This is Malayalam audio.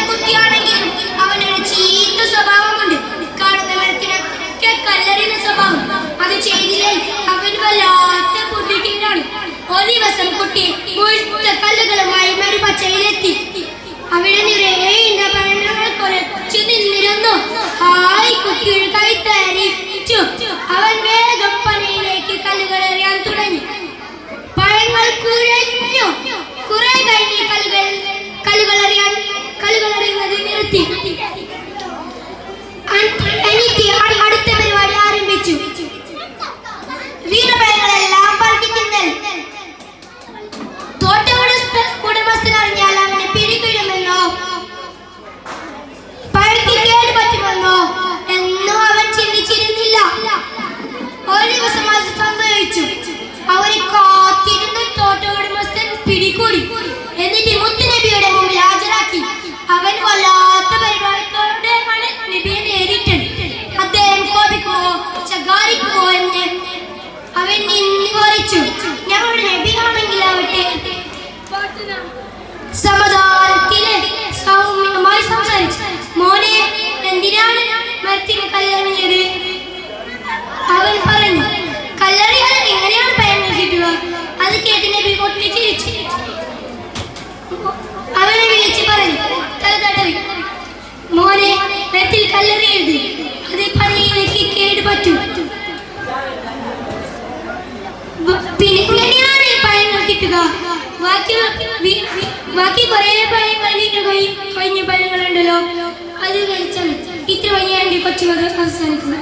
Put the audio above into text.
കുട്ടിയാണെങ്കിലും അവനൊരു ചീത്ത സ്വഭാവമുണ്ട്. കാണുന്നവർക്കൊക്കെ കല്ലെറിയുന്ന സ്വഭാവം. അത് ചെയ്തില്ലേ അവൻ വല്ലാത്ത ബുദ്ധിഹീനാണ്. ഒരു ദിവസം കുട്ടി മുഴുത്ത കല്ലുകളുമായി മരുപച്ചയിലെത്തി. അവിടെ നിറയെ പഴങ്ങൾ കുറച്ചു നിന്നിരുന്നു. ഹായ് കുട്ടിയുടെ കൈ തരിച്ചു. അവൻ വേഗം പനയിലേക്ക് കല്ലുകൾ എറിയാൻ തുടങ്ങി. പഴങ്ങൾ കുഴഞ്ഞു. കുറെ കഴിഞ്ഞ് കല്ലുകളെറിയുന്നത് നിർത്തി. എനിക്ക് അടുത്ത പരിപാടി ആരംഭിച്ചു. വീണപഴങ്ങളെല്ലാം പറക്കിത്തിന്നൽ. തോട്ട ഉടമസ്ഥനറിഞ്ഞാൽ അവനെ പിടികിടുമെന്നോ പഴക്ക് കേട് പറ്റുമെന്നോ എന്നും അവൻ ചിന്തിച്ചിരുന്നില്ല. ഒരു ദിവസം അത് സംഭവിച്ചു. അവരെ കാത്തിരുന്ന് തോട്ട ഉടമസ്ഥൻ പിടികൂടി. എന്നിട്ട് മുത്തുനബിയുടെ മുമ്പിൽ ഹാജരാക്കി. അവൻ വല്ലാത്ത പരിപാടിയോടെയാണ് നബിയെ നേരിട്ടത്. അദ്ദേഹം കോപിക്കുമോ ശകാരിക്കുമോ എന്ന് അവൻ നിന്നിച്ചു. ഞങ്ങളുടെ നബിയാണെങ്കിൽ ആവട്ടെ സമാധാനത്തില് സൗമ്യമായി സംസാരിച്ചു. മോനെ, എന്തിനാണ് മരത്തിന് കല്ലെറിഞ്ഞത്? അവൻ പറഞ്ഞു, കല്ലെറിയാൻ എങ്ങനെയാണ് പഴങ്ങൾ കിട്ടുക? അത് കേട്ട് നബി പൊട്ടിച്ചിരിച്ചു. അവനെ വിളിച്ച് പറഞ്ഞു, തല തടവി, മോനെ, മരത്തിൽ കല്ലെറിയരുത്. അത് പനയിലേക്ക് കേട് പറ്റും. പിന്നെ എങ്ങനെയാണ് പഴങ്ങൾ കിട്ടുക? ബാക്കി കുറെ പഴങ്ങൾ കഴിഞ്ഞ പഴങ്ങളുണ്ടല്ലോ, അത് കഴിച്ചാൽ ഇത്ര വലിയ കൊച്ചു അവസാനിക്കുന്നു.